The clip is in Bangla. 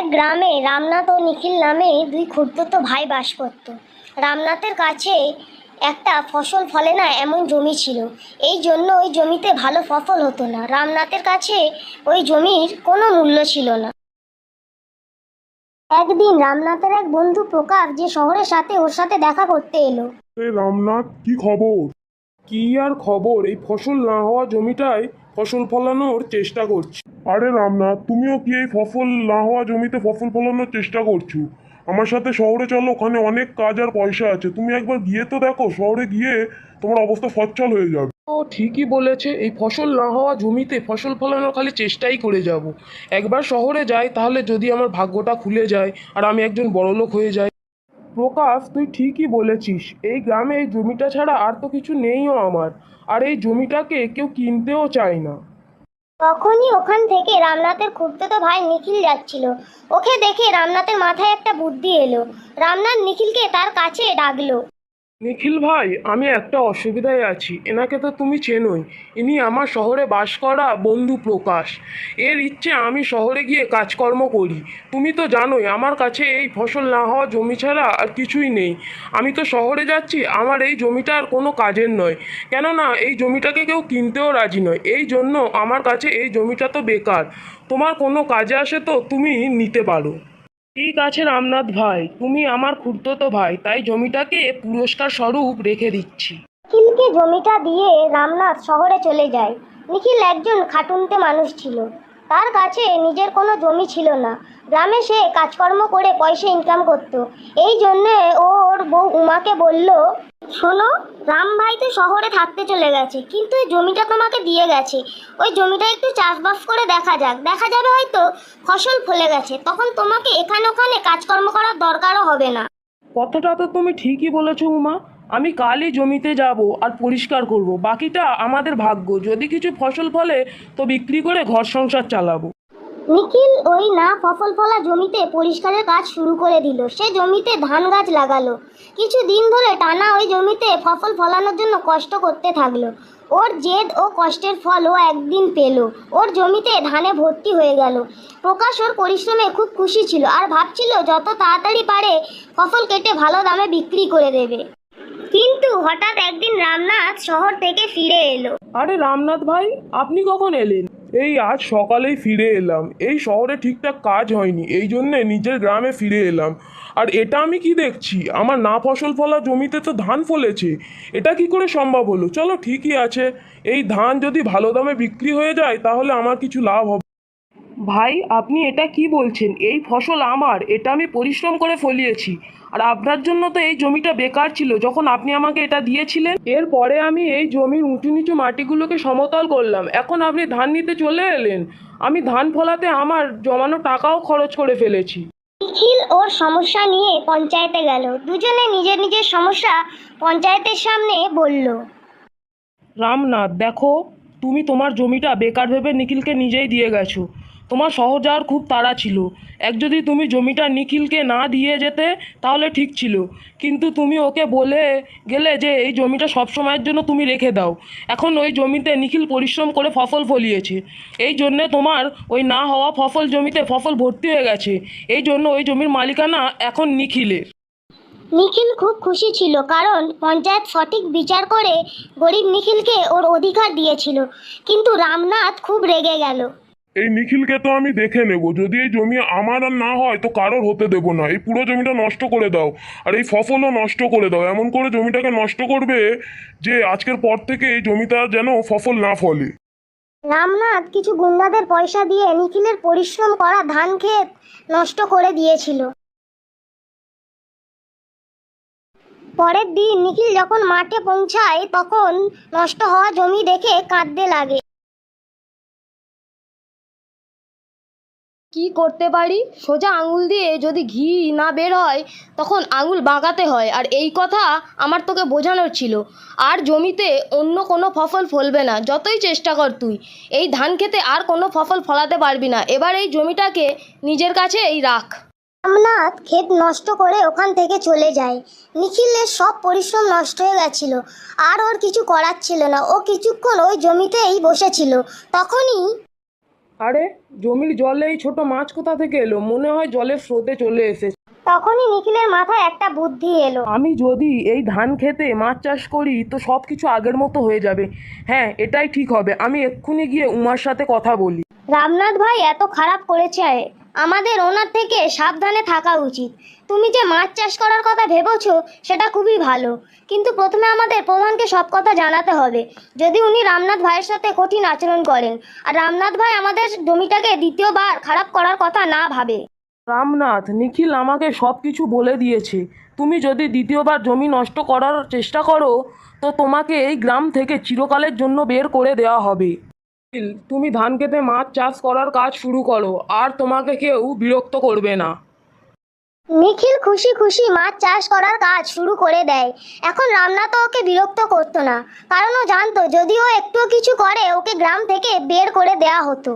এক গ্রামে রামনাথ ও নিখিল নামে দুই খুড়তুতো ভাই বাস করত। রামনাথের কাছে একটা ফসল ফলে না এমন জমি ছিল। এই জন্য ওই জমিতে ভালো ফসল হতো না। রামনাথের কাছে ওই জমির কোনো মূল্য ছিল না। একদিন রামনাথের এক বন্ধু প্রকাশ যে শহরের সাথে ওর সাথে দেখা করতে এলো। এই রামনাথ, কি খবর? কি আর খবর, এই ফসল না হওয়া জমিটায় ফসল ফলানোর চেষ্টা করছি। আরে রামনাথ, তুমিও কি এই ফসল না হওয়া জমিতে ফসল ফলানোর চেষ্টা করছো? আমার সাথে শহরে চলো, ওখানে অনেক কাজ আর পয়সা আছে। তুমি একবার গিয়ে তো দেখো, শহরে গিয়ে তোমার অবস্থা সচ্ছল হয়ে যাবে। ও ঠিকই বলেছে, এই ফসল না হওয়া জমিতে ফসল ফলানোর খালি চেষ্টাই করে যাব। একবার শহরে যাই, তাহলে যদি আমার ভাগ্যটা খুলে যায় আর আমি একজন বড়লোক হয়ে যাই। প্রকাশ, তুই ঠিকই বলেছিস, এই গ্রামে এই জমিটা ছাড়া আর তো কিছু নেইও আমার। আর এই জমিটাকে কেউ কিনতেও চায় না। তখনই ওখান থেকে রামনাথের খুড়তুতো ভাই নিখিল যাচ্ছিল। ওকে দেখে রামনাথের মাথায় একটা বুদ্ধি এলো। রামনাথ নিখিলকে তার কাছে ডাকলো। নিখিল ভাই, আমি একটা অসুবিধায় আছি। এনাকে তো তুমি চেনোই, ইনি আমার শহরে বাস করা বন্ধু প্রকাশ। এর ইচ্ছে আমি শহরে গিয়ে কাজকর্ম করি। তুমি তো জানোই আমার কাছে এই ফসল না হওয়া জমি ছাড়া আর কিছুই নেই। আমি তো শহরে যাচ্ছি, আমার এই জমিটা আর কোনো কাজের নয়। কেননা এই জমিটাকে কেউ কিনতেও রাজি নয়। এই জন্য আমার কাছে এই জমিটা তো বেকার। তোমার কোনো কাজে আসে তো তুমি নিতে পারো। ঠিক আছে রামনাথ ভাই, তুমি আমার খুড়তুতো ভাই, তাই জমিটাকে পুরস্কার স্বরূপ রেখে দিচ্ছি। নিখিলকে জমিটা দিয়ে রামনাথ শহরে চলে যায়। নিখিল একজন খাটুনতে মানুষ ছিল। তার কাছে নিজের কোনো জমি ছিল না। গ্রামে সে কাজকর্ম করে পয়সা ইনকাম করত। এই জন্যে ওর বউ উমাকে বলল, শোনো, রাম ভাই তো শহরে থাকতে চলে গেছে, কিন্তু এই জমিটা তোমাকে দিয়ে গেছে। ওই জমিটা একটু চাষবাস করে দেখা যাক, দেখা যাবে হয়তো ফসল ফলে গেছে, তখন তোমাকে এখানে ওখানে কাজকর্ম করার দরকারও হবে না। কথাটা তো তুমি ঠিকই বলেছো উমা। আমি কালই জমিতে যাব আর পরিষ্কার করব। বাকিটা আমাদের ভাগ্য, যদি কিছু ফসল ফলে তো বিক্রি করে ঘর সংসার চালাবো। নিখিল ওই না ফসল ফলা জমিতে পরিষ্কারের কাজ শুরু করে দিল। সে জমিতে ধান গাছ লাগালো। কিছু দিন ধরে টানা ওই জমিতে ফসল ফলানোর জন্য কষ্ট করতে থাকলো। ওর জেদ ও কষ্টের ফল ও একদিন পেল। ওর জমিতে ধানে ভর্তি হয়ে গেল। প্রকাশ ওর পরিশ্রমে খুব খুশি ছিল আর ভাবছিল যত তাড়াতাড়ি পারে ফসল কেটে ভালো দামে বিক্রি করে দেবে। কিন্তু হঠাৎ একদিন রামনাথ শহর থেকে ফিরে এলো। আরে রামনাথ ভাই, আপনি কখন এলেন? এই আজ সকালেই ফিরে এলাম। এই শহরে ঠিকঠাক কাজ হয়নি, এই জন্যে নিজের গ্রামে ফিরে এলাম। আর এটা আমি কি দেখছি, আমার না ফসল ফলা জমিতে তো ধান ফলেছে। এটা কি করে সম্ভব হলো? চলো ঠিকই আছে, এই ধান যদি ভালো দামে বিক্রি হয়ে যায় তাহলে আমার কিছু লাভ হবে। ভাই, আপনি এটা কি বলছেন? এই ফসল আমার, এটা আমি পরিশ্রম করে ফলিয়েছি। আর আপনার জন্য তো এই জমিটা বেকার ছিল যখন আপনি আমাকে এটা দিয়েছিলেন। এরপরে আমি এই জমির উঁচু নিচু মাটিগুলোকে সমতল করলাম, এখন আপনি ধান নিতে চলে এলেন। আমি ধান ফলাতে আমার জমানো টাকাও খরচ করে ফেলেছি। নিখিল ওর সমস্যা নিয়ে পঞ্চায়েতে গেল। দুজনে নিজের নিজের সমস্যা পঞ্চায়েতের সামনে বলল। রামনাথ, দেখো, তুমি তোমার জমিটা বেকার ভেবে নিখিলকে নিজেই দিয়ে গেছো। তোমার শহর যাওয়ার খুব তাড়া ছিল। যদি তুমি জমিটা নিখিলকে না দিয়ে যেতে তাহলে ঠিক ছিল, কিন্তু তুমি ওকে বলে গেলে যে এই জমিটা সব সময়ের জন্য তুমি রেখে দাও। এখন ওই জমিতে নিখিল পরিশ্রম করে ফসল ফলিয়েছে, এই জন্যে তোমার ওই না হওয়া ফসল জমিতে ফসল ভর্তি হয়ে গেছে। এই জন্য ওই জমির মালিকানা এখন নিখিলের। নিখিল খুব খুশি ছিল, কারণ পঞ্চায়েত সঠিক বিচার করে গরিব নিখিলকে ওর অধিকার দিয়েছিল। কিন্তু রামনাথ খুব রেগে গেল। এই নিখিলকে তো আমি দেখে নেব, যদি এই জমি আমার আর না হয় তো কারোর হতে দেবো না। এই পুরো জমিটা নষ্ট করে দাও, আর এই ফসলও নষ্ট করে দাও। এমন করে জমিটাকে নষ্ট করবে যে আজকের পর থেকে এই জমিটা যেন ফসল না ফলে। রামনাথ কিছু গুন্ডাদের পয়সা দিয়ে নিখিলের পরিশ্রম করা ধান ক্ষেত নষ্ট করে দিয়েছিল। পরের দিন নিখিল যখন মাঠে পৌঁছায় তখন নষ্ট হওয়া জমি দেখে কাঁদতে লাগে। কি করতে পারি? সোজা আঙুল দিয়ে যদি ঘি না বের হয় তখন আঙুল বাঁকাতে হয়, আর এই কথা আমার তোকে বোঝানোর ছিল। আর জমিতে অন্য কোনো ফসল ফলবে না, যতই চেষ্টা কর তুই। এই ধান খেতে আর কোনো ফসল ফলাতে পারবি না। এবার এই জমিটাকে নিজের কাছে এই রাখ। রামনাথ ক্ষেত নষ্ট করে ওখান থেকে চলে যায়। নিখিলের সব পরিশ্রম নষ্ট হয়ে গেছিল, আর ওর কিছু করার ছিল না। ও কিছুক্ষণ ওই জমিতেই বসেছিল। তখনই আরে জমির জলে এই ছোট মাছ কোথা থেকে এলো? মনে হয় জলের স্রোতে চলে এসেছে। তখনই নিখিলের মাথায় একটা বুদ্ধি এলো। আমি যদি এই ধান খেতে মাছ চাষ করি তো সব কিছু আগের মতো হয়ে যাবে। হ্যাঁ, এটাই ঠিক হবে। আমি এক্ষুনি গিয়ে উমার সাথে কথা বলি। রামনাথ ভাই এত খারাপ করেছে, আমাদের ওনার থেকে সাবধানে থাকা উচিত। তুমি যে মাছ চাষ করার কথা ভেবেছো সেটা খুবই ভালো, কিন্তু প্রথমে আমাদের প্রধানকে সব কথা জানাতে হবে। যদি উনি রামনাথ ভাইয়ের সাথে কঠিন আচরণ করেন আর রামনাথ ভাই আমাদের জমিটাকে দ্বিতীয়বার খারাপ করার কথা না ভাবে। রামনাথ, নিখিল আমাকে সব কিছু বলে দিয়েছে। তুমি যদি দ্বিতীয়বার জমি নষ্ট করার চেষ্টা করো তো তোমাকে এই গ্রাম থেকে চিরকালের জন্য বের করে দেওয়া হবে। নিখিল, তুমি ধান খেতে মাছ চাষ করার কাজ শুরু করো, আর তোমাকে কেউ বিরক্ত করবে না। নিখিল খুশি খুশি মাছ চাষ করার কাজ শুরু করে দেয়। এখন রামনাথ ওকে বিরক্ত করতো না, কারণ ও জানতো যদি ও একটুও কিছু করে ওকে গ্রাম থেকে বের করে দেওয়া হতো।